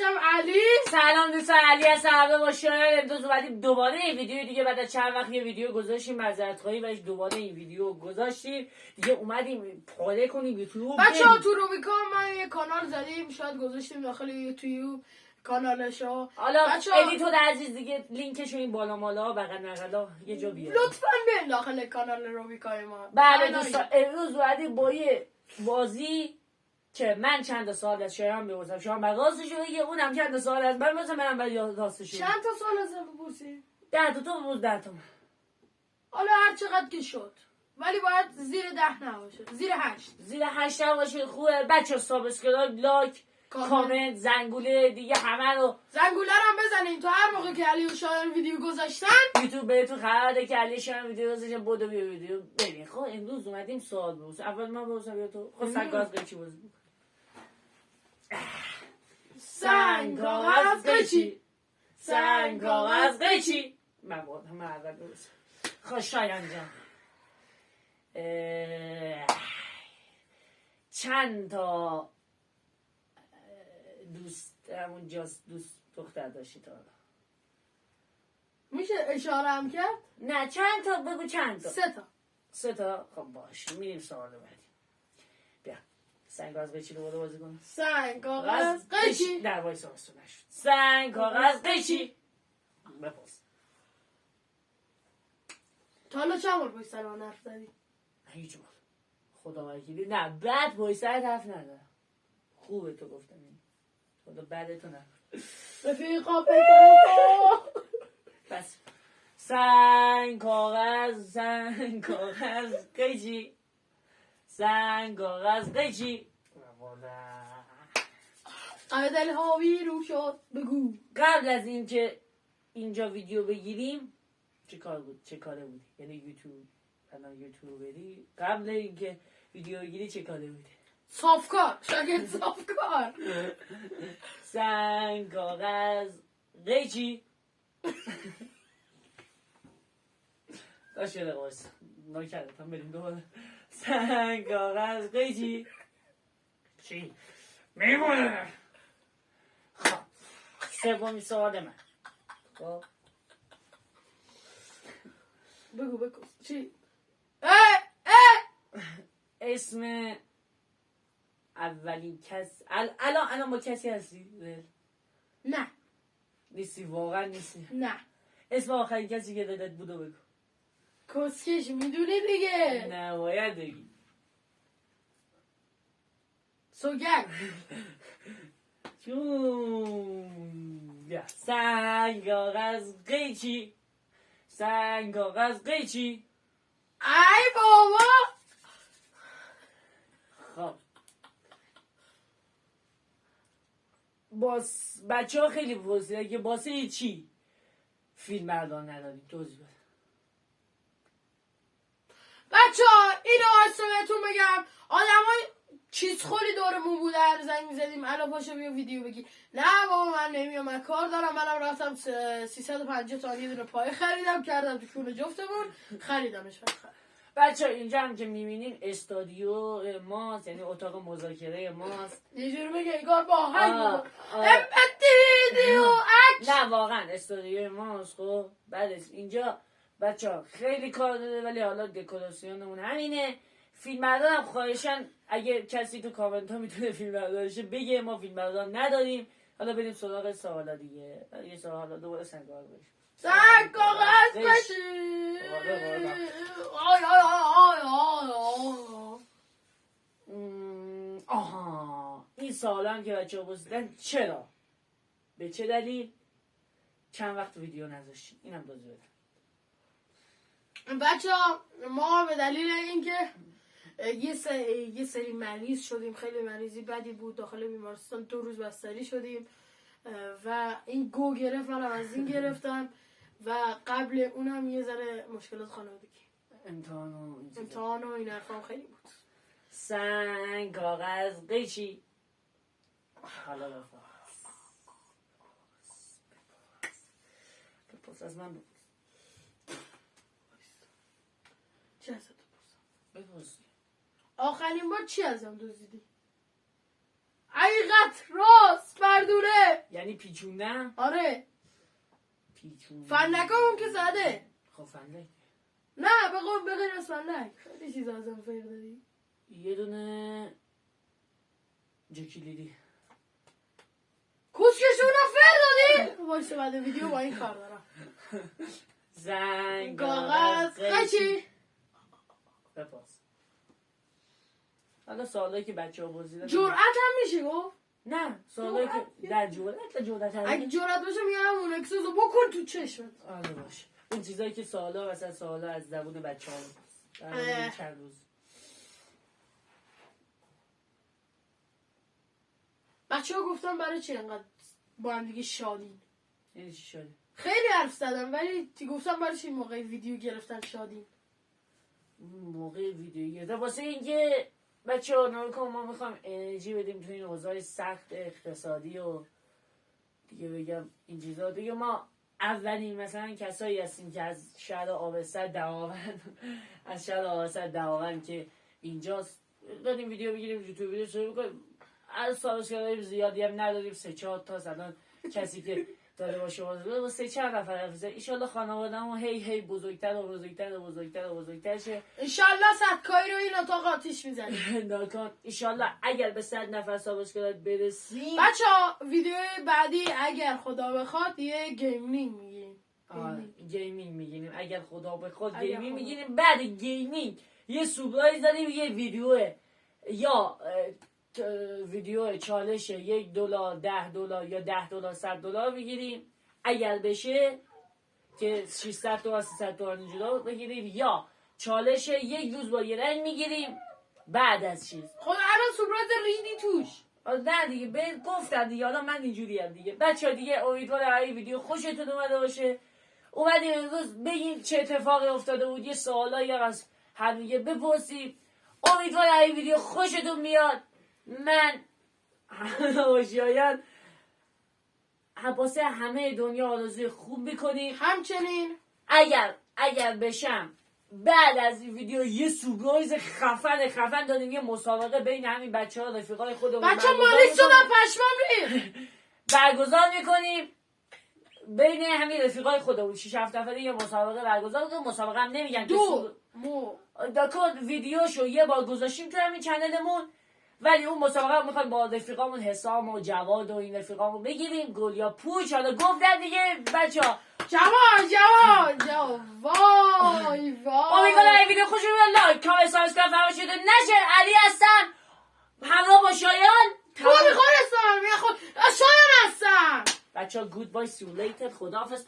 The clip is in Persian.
داشتم علی. سلام دوستان، علی هستم. باشه امروز اومدیم دوباره این ویدیو دیگه. بعد از چند وقت یه ویدیو گذاشتیم، معذرت خواهی بهش دوباره این ویدیو گذاشتیم دیگه. اومدیم پاره کنیم یوتیوب. بچه‌ها تو روبیکا ما یه کانال زدیم، شاید گذاشتیم داخل یوتیوب کانالشو. حالا بچه‌ها ادیتور عزیز دیگه لینکشو این بالا مالا بغل نقلا یه جا بیار. لطفاً بیاین داخل کانال روبیکای ما. بله دوستان، امروز اومدیم با یه بازی که من چند سال از شایان بپرسم، شایان راستشو بگه، اونم چند سال از من مثلا منم باید راستشو بگم. چند تا سال از بپرسی؟ 10 تا روز 10 تا. حالا هر چقدر که شد، ولی باید زیر 10 نباشه، زیر 8. زیر 8 باشه خوبه. بچه سابسکرایب، لایک، کامنت، زنگوله دیگه همه رو. زنگوله رو هم بزنین تا هر موقع که علی و شایان ویدیو گذاشتن یوتیوب بهتون خبر بده که علی شایان ویدیو گذاشتن، بودو بیا ویدیو ببین. خب امروز اومدیم سوال بپرسیم. اول من بپرسم یا تو؟ خب سنگ کاغذ قیچی بازی بکن. سنگ کاغذ قیچی، سنگ کاغذ قیچی. من اول بپرسم. خب شایان جان، چند تا دوست دختر داشتی تا حالا؟ میشه اشاره هم کرد؟ نه چند تا بگو. چند تا؟ 3 تا. 3 تا؟ خب باش، میریم سوال بعدی. بیا سنگ کاغذ قیچی رو بازی کن. سنگ کاغذ قیچی. در وایس آسون نشد. سنگ کاغذ قیچی. بپرس. تا حالا چند بار باید سلام حرف زدی؟ هیچ بار. خدا وکیلی. نه بعد باید حرف ندارم. خوبه تو گفتم این. خدا بعد تو نه. رفیقا بس. سنگ کاغذ قیچی، سنگ کاغذ قیچی. قدل هاوی رو شد بگو. قبل از اینکه اینجا ویدیو بگیریم چه کاره بودی؟ یعنی یوتیوب، الان یوتیوب بری قبل اینکه ویدیو بگیری چه کاره بودی؟ صافکار، شاگرد صافکار. سنگ کاغذ قیچی. داشت یه دقیقه بایست نکردم بریم دوباره. سنگ کاغذ قیچی. چی؟ میمونه. خب سومی سوال من. خب بگو چی؟ اسم اولین کس الان با کسی هستی؟ نه. نیستی؟ واقعا نیستی؟ نه. اسم آخرین کسی که دادت بودو بگو. کسکش میدونی دیگه. نه باید بگی. سوگن. چون سنگ کاغذ قیچی، سنگ کاغذ قیچی. ای بابا. خب بچه ها خیلی پرسیدن که باسه چی فیلم بردار نداریم، توضیح بده. بچه ها اینو آسه بهتون بگم، آدم های چیز خوری دورمون بود، هر زنگ میزدیم الان پاشو بیا ویدیو بگی. نه بابا من نمیام، من کار دارم. منم رفتم 350 تا یه دونه پای خریدم، کردم تو کونه جفتمون، خریدمش. بچه اینجا هم که میبینین استادیو ماست، یعنی اتاق مذاکره ماست. یه جور بگه ایگار با آهنگ نه واقعا استادیو ماست. خب بعد اینجا بچه ها خیلی کار داده، ولی حالا دکوراسیونمون همینه. فیلم بردارم خواهشن اگه کسی تو کامنت ها میتونه فیلم بردارشه بگه، ما فیلم بردار نداریم. حالا بریم سراغ سوالا دیگه. یه سوالا دوباره سنگ کاغذ قیچی. سنگ کاغذ قیچی. آها این سوالا که بچه ها بسیدن چرا؟ به چه دلیل؟ چند وقت ویدیو نذاشتین؟ اینم دوزی بدم. بچه ها ما به دلیل اینکه یه سری مریض شدیم، خیلی مریضی بدی بود، داخل بیمارستان 2 روز بستری شدیم و این گو گرفت، منم از این گرفتم و قبل اونم یه ذره مشکلات خانوادگی، امتحان و این حرفام خیلی بود. سنگ کاغذ قیچی. حالا بپرس از من. چی ازت بپرس. آخرین بار چی ازم دزدیدی؟ حقیقت، راست، مردونه. یعنی پیچوندم. آره پیچوندم فندکامون که زده. خب فندک نه به غیر از فندک خیلی چیز ازم فکر داری. یه دونه جکیلیدی کوسکشون رو فر دادی. وایسه بعد ویدیو با این کار دارم. زنگ کاغذ قیچی. بپاس. حالا سوالایی که بچه ها پرسیدن جرأت هم میشه گفت. نه سوالایی که در جرأت اگه جرأت باشه میگم اون اکسوزو بکن تو چشمت. آره باشه. اون چیزایی که سوالا مثلا سوالا از زبون بچه‌ها در چند روز. بچه‌ها گفتن برای چی انقدر با هم دیگه شادین. یعنی چی شده؟ خیلی حرف زدم ولی گفتم برای چی موقع ویدیو گرفتن شادین. موقع ویدیو گرفتن واسه اینکه بچه‌ها نگاه ما میخوایم انرژی بدیم تو این اوضاع سخت اقتصادی و دیگه بگم این چیزا دیگه. ما اولین مثلا کسایی هستیم که از شهر آبستر دهاوند که اینجاست داریم ویدیو بگیریم یوتیوب ویدیو شروع بکنیم. از سابسکرایب زیادی هم نداریم 3-4 تا الان کسی که داره با شما و 3-4 نفر حرف ان شاء الله خانواده‌مون هی بزرگتر شه. ان شاء الله صدکایی رو این اتاق آتیش میزنیم. ناکن ان شاء الله اگر به 100 نفر سابسکرایب برسیم بچه‌ها ویدیو بعدی اگر خدا بخواد یه گیمینگ میگیم. گیمینگ میگیریم اگر خدا بخواد گیمینگ میگیریم. بعد گیمینگ یه سورپرایز داریم یه ویدیو یا ویدیو چالش $1 $10 یا $10 $100 میگیریم اگر بشه که $600 $300 اینجورا بگیریم یا چالش یک روز با یه رنگ میگیریم بعد از چیز. خب الان سورپرایز ریدی توش. نه دیگه گفتم دیگه. حالا من اینجوری هم دیگه بچه‌ها دیگه امیدوارم این ویدیو خوشتون اومده باشه. اومدیم امروز بگیم چه اتفاقی افتاده بود یه سوالایی از هم دیگه بپرسیم. امیدوارم این ویدیو خوشتون میاد. من شاید واسه همه دنیا آرزوی خوب میکنیم. همچنین اگر بشم بعد از این ویدیو یه سورپرایز خفن داریم. یه مسابقه بین همین بچه‌ها رفیقای خودمون بچه مالیش شدن پشمام ریخت برگزار میکنیم. بین همین رفیقای خودمون 6-7 نفره یه مسابقه برگزار میکنیم. مسابقه هم نمیگن داکن ویدیوشو یه بار گذاشتیم تو همین چنلمون ولی اون مسابقه رو میخوایم با رفیقامون حسام و جواد و این رفیقامون بگیریم. گل یا پوچ. حالا گفتن دیگه بچه‌ها جواد وای امیدوارم این ویدیو خوشتون بیاد. لایک کامنت سابسکرایب فراموش نشه. علی هستم همراه با شایان. تو میخواد هستم شایان هستم. بچه‌ها گود بای سی یو لیتر. خداحافظ.